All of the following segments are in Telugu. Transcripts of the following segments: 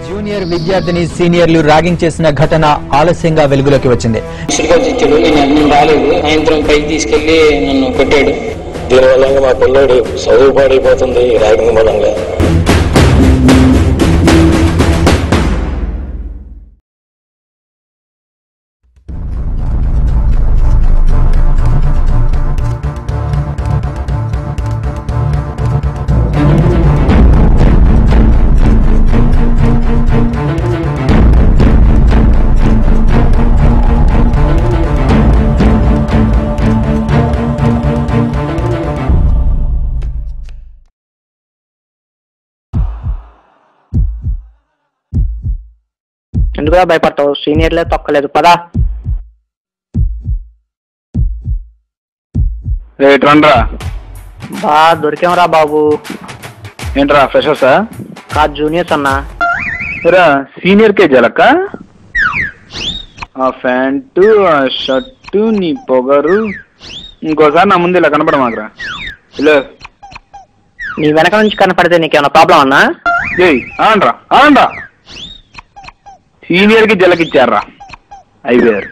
జూనియర్ విద్యార్థిని సీనియర్లు ర్యాగింగ్ చేసిన ఘటన ఆలస్యంగా వెలుగులోకి వచ్చింది. నేను రాలేదు, సాయంత్రం పైకి తీసుకెళ్లి నన్ను కొట్టాడు. దీనివల్ల మా పిల్లోడు చదువు పాడైపోతుంది ర్యాగింగ్ మూలంగా. ఎందుకుగా భయపడతావు? సీనియర్లే తొక్కలేదు పదా. రండ్రా. బా దొరికాంరా బాబు. ఏంట్రా ఫ్రెషర్సా? కాదు జూనియర్స్ అన్నా. సీనియర్ కే జలక ఆ ప్యాంటు ఆ షర్టు నీ పొగరు ఇంకోసారి నా ముందు ఇలా కనపడ మాకురా. హలో, నీ వెనక నుంచి కనపడితే నీకేమన్నా ప్రాబ్లం అన్నా? ఆనండ్రా ఆనండ్రా. సీనియర్ కి జలకిచ్చారా అయిపోయారు.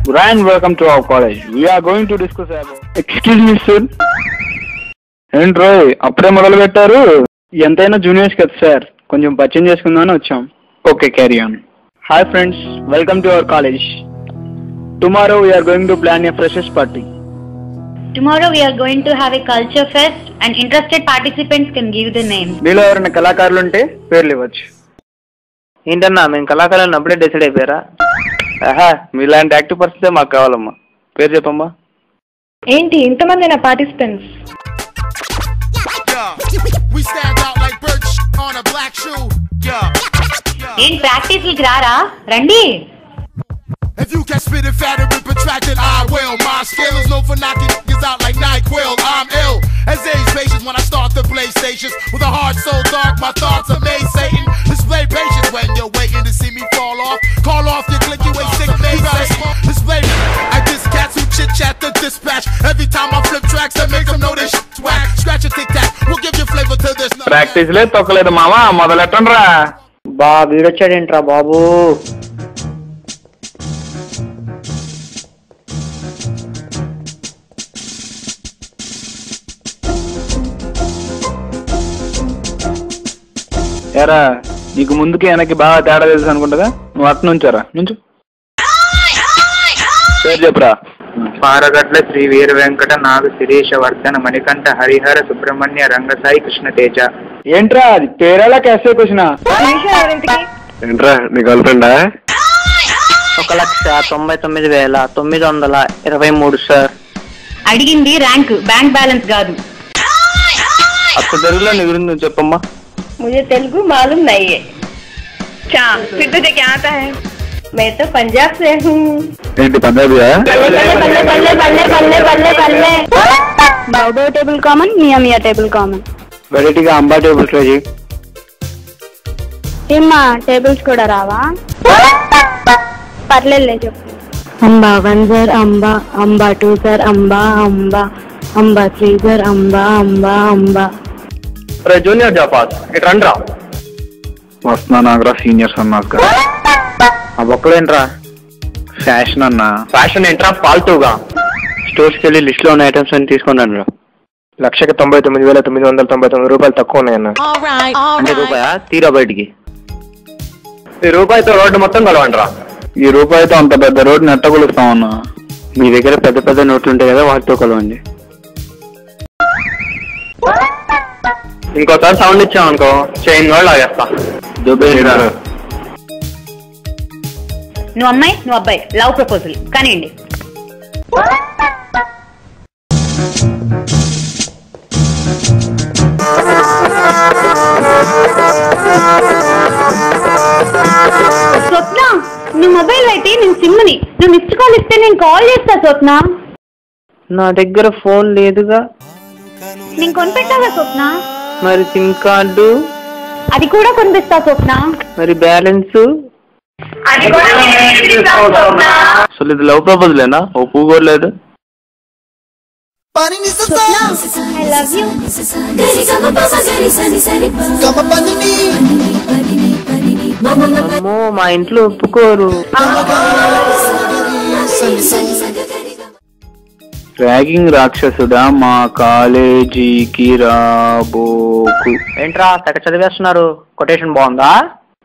Brian, welcome to our college. We are going to discuss about... Excuse me, sir. ఏంట్రో అప్పుడే మొదలు పెట్టారు? ఎంతైనా జూనియర్స్ కదా సార్, కొంచెం పరిచయం చేసుకుందామని వచ్చాం. Okay, carry on. Hi friends, welcome to our college. Tomorrow we are going to plan a freshers party. Tomorrow we are going to have a culture fest and interested participants can give the name. మీలో ఎవరైనా కళాకారులు ఉంటే పేర్లు ఇవ్వచ్చు. ఏంటన్నా మేము కళాకారులను అప్పుడే డిసైడ్ అయిపోయారా? మీలాంటి యాక్టివ్ పర్సన్సే మాకు కావాలమ్మా. పేరు చెప్పమ్మా. ఏంటి ఇంతమంది నా పార్టిసిపెంట్స్? ఏం ప్రాక్టీస్ కి రారా? రండి. If you can spit it fat and be protracted, I will. My skill is known for knocking niggas out like NyQuil. I'm ill as age patience when I start the PlayStations. With a heart so dark, my thoughts amaze Satan. Display patience when you're waiting to see me fall off. Call off your click, you ain't sick, mate. Display I just cats who chit chat the dispatch. Every time I flip tracks, that make them know this shit's whack. Scratch a tic tac, we'll give you flavor to this. Practice లే తొక్కలేదు మామా, మొదలెట్టండి రా. బా వీడొచ్చాడేంట్రా బాబు? ఎరా నీకు ముందుకి వెనక్కి బాగా తేడా తెలుసు అనుకుంటుందా? నువ్వు అటు నుంచారా నుంచు. పేరు చెప్పురా. పారగట్ల శ్రీ వీర వెంకట నాగ శిరీష వర్ధన మణికంఠ హరిహర సుబ్రహ్మణ్య రంగసాయి కృష్ణతేజ. ఏంట్రా అది పేరేలా కేసే క్వశ్చన్? ఏంట్రా నీ గర్ల్ ఫ్రెండా? 1,99,923 సార్. అడిగింది ర్యాంక్, బ్యాంక్ బ్యాలెన్స్ కాదు. అసలు తెలుగులో నీ గురించి నువ్వు చెప్పమ్మా. मुझे तेलुगु मालूम नहीं है. अच्छा, फिर तुझे क्या आता है? मैं तो पंजाब से हूँ. ఏంటి పంజాబీయా? बाउडो टेबल कॉमन, मियाँ मियाँ टेबल कॉमन. వెరైటీగా అంబా టేబుల్స్ ట్రై చేయి. ఏమ్మా టేబుల్స్ కూడా రావా? పర్లేదులే చెప్పు. అంబా 1 సార్ అంబా, అంబా 2 సార్ అంబా, అంబా అంబా 3 సార్ అంబా, అంబా అంబా. జూనియర్ జాపాస్ ఇటు రండ్రా. వస్తున్నా నాగరా సీనియర్స్ అన్నాక. ఆ బొక్కలేంట్రా? ఫ్యాషన్ అన్నా. ఫ్యాషన్ ఏంట్రా ఫాల్తూగా? స్టోర్స్కి వెళ్ళి లిస్ట్ లో ఉన్న ఐటమ్స్ అన్ని తీసుకున్నాను రా. 1,99,999 రూపాయలు తక్కువ ఉన్నాయన్న. అంటే రూపాయా? తీరా బయటికి. ఈ రూపాయితో రోడ్డు మొత్తం కలవండిరా. ఈ రూపాయితో అంత పెద్ద రోడ్డు నెట్ట కొలుస్తామన్నా. మీ దగ్గర పెద్ద పెద్ద నోట్లు ఉంటాయి కదా, వాటితో కొలవండి. ఇంకోసారి సౌండ్ ఇచ్చామనుకో చైన్ కూడా లాగేస్తా. నువ్వు అమ్మాయి, నువ్వు అబ్బాయి, లవ్ ప్రపోజల్ కానివ్వండి. స్వప్న, నీ మొబైల్ అయితే నేను సిమ్ని, నువ్వు మిస్డ్ కాల్ ఇస్తే నేను కాల్ చేస్తా. స్వప్న, నా దగ్గర ఫోన్ లేదుగా. నేను కొనిపెట్టావా స్వప్న? మరి సిమ్ కార్డు అది కూడా కొనిపిస్తా స్వప్న. మరి బ్యాలెన్స్ అది కూడా అసలు ఇది లవ్ ప్రపోజలేనా? ఓ పువ్వు కూడా లేదు. I love you. అమ్మో మా ఇంట్లో ఒప్పుకోరు. ర్యాగింగ్ రాక్షసుడా మా కాలేజీకి రాబోకు. ఏంట్రా తెగ చదివేస్తున్నారు? కొటేషన్ బాగుందా?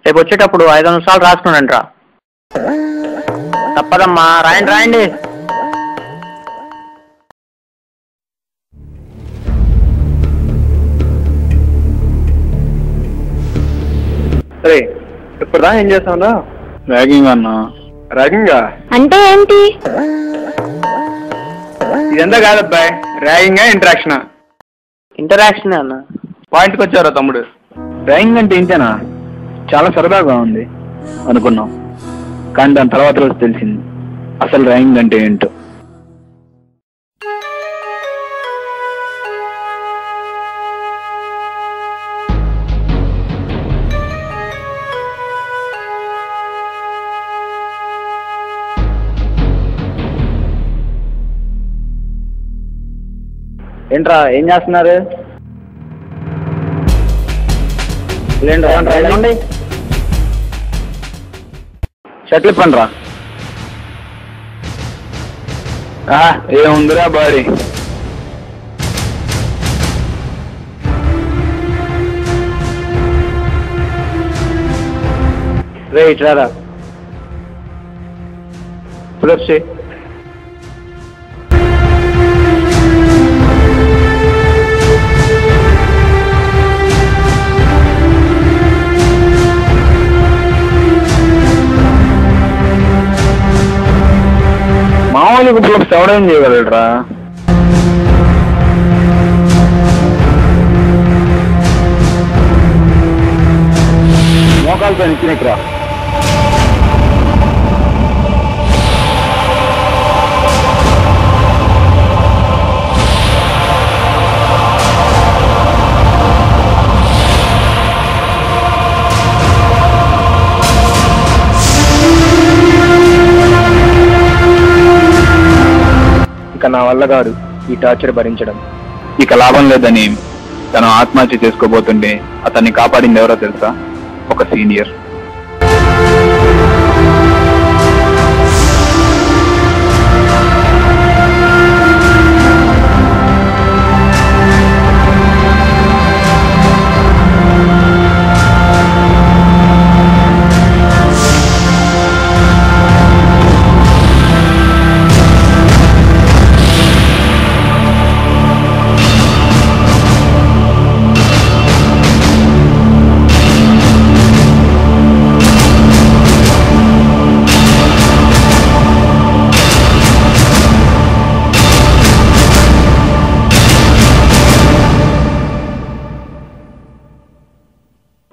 రేపు వచ్చేటప్పుడు 5 నిమిషాలు రాసుకున్నాంట్రా. తప్పదమ్మా, రాయండి రాయండి. సరే ఇప్పుడు రా. ఏం చేస్తావురా? ర్యాగింగ్ అన్నా. ర్యాగింగా అంటే ఏంటి? ఇదంతా కాదబ్బాయి. ర్యాగింగా ఇంటరాక్షనా? ఇంటరాక్షన్ అన్న. పాయింట్కి వచ్చారా తమ్ముడు? ర్యాగింగ్ అంటే ఏంటనా? చాలా సరదాగా ఉంది అనుకున్నాం, కానీ దాని తర్వాత రోజు తెలిసింది అసలు ర్యాగింగ్ అంటే ఏంటో. ఏంట్రా ఏం చేస్తున్నారు? షర్ట్లు ఇప్పండి రా. ఏముందిరా బాడీ. రే ఇట్లారా. పులప్ చేయి. మామూలుగా పులప్స్ ఎవడేం చేయగలరా? మోకాలతో నిచ్చినట్టురా. ఇక నా వల్ల కాదు ఈ టార్చర్ భరించడం. ఇక లాభం లేదని తను ఆత్మహత్య చేసుకోబోతుంటే అతన్ని కాపాడింది ఎవరో తెలుసా? ఒక సీనియర్.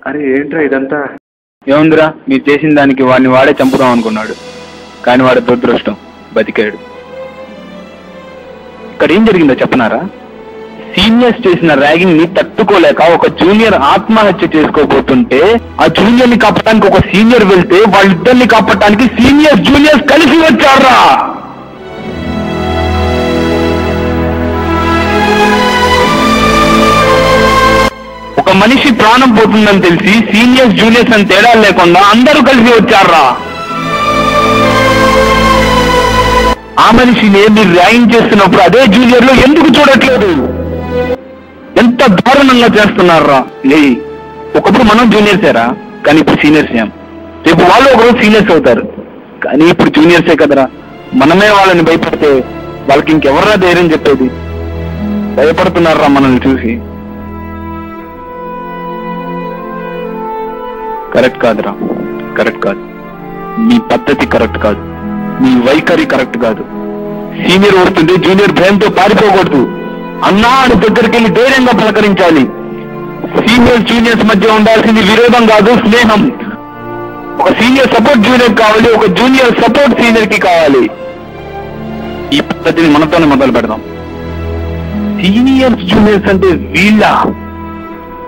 అరే ఏంట్రా ఇదంతా? ఏముందిరా, మీరు చేసిన దానికి వాడిని వాడే చంపుదాం అనుకున్నాడు, కానీ వాడి దురదృష్టం బతికాడు. ఇక్కడ ఏం జరిగిందో చెప్పనారా? సీనియర్స్ చేసిన ర్యాగింగ్ ని తట్టుకోలేక ఒక జూనియర్ ఆత్మహత్య చేసుకోబోతుంటే ఆ జూనియర్ ని కాపాడటానికి ఒక సీనియర్ వెళ్తే వాళ్ళిద్దరిని కాపాడటానికి సీనియర్స్ జూనియర్స్ కలిసి వచ్చారా? ఒక మనిషి ప్రాణం పోతుందని తెలిసి సీనియర్స్ జూనియర్స్ అని తేడా లేకుండా అందరూ కలిసి వచ్చారా? ఆ మనిషిని మీరు ర్యాగింగ్ చేస్తున్నప్పుడు అదే జూనియర్లు ఎందుకు చూడట్లేదు? ఎంత దారుణంగా చేస్తున్నారా? ఒకప్పుడు మనం జూనియర్సేరా, కానీ ఇప్పుడు సీనియర్స్ ఏం. రేపు వాళ్ళు ఒకరోజు సీనియర్స్ అవుతారు, కానీ ఇప్పుడు జూనియర్సే కదరా. మనమే వాళ్ళని భయపడితే వాళ్ళకి ఇంకెవర్రా ధైర్యం చెప్పేది? భయపడుతున్నారా మనల్ని చూసి? కరెక్ట్ కాదురా, కరెక్ట్ కాదు. నీ పద్ధతి కరెక్ట్ కాదు, నీ వైఖరి కరెక్ట్ కాదు. సీనియర్ వస్తుంటే జూనియర్ భయంతో పారిపోకూడదు. అన్నా అని దగ్గరికి వెళ్ళి ధైర్యంగా పలకరించాలి. సీనియర్ జూనియర్స్ మధ్య ఉండాల్సింది విరోధం కాదు, స్నేహం. ఒక సీనియర్ సపోర్ట్ జూనియర్ కావాలి, ఒక జూనియర్ సపోర్ట్ సీనియర్ కి కావాలి. ఈ పద్ధతిని మనతోనే మొదలు పెడదాం. సీనియర్స్ జూనియర్స్ అంటే వీళ్ళ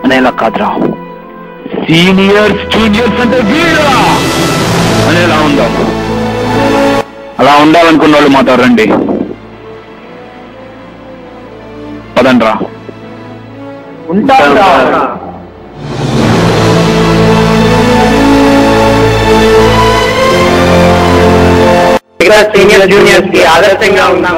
అనేలా కాదురా, సీనియర్స్ జూనియర్స్ అంటే వీరా అని ఎలా ఉందాం. అలా ఉండాలనుకున్న వాళ్ళు మాతో రండి, పదండ్రా. సీనియర్ జూనియర్స్ కి ఆదర్శంగా ఉన్నాం.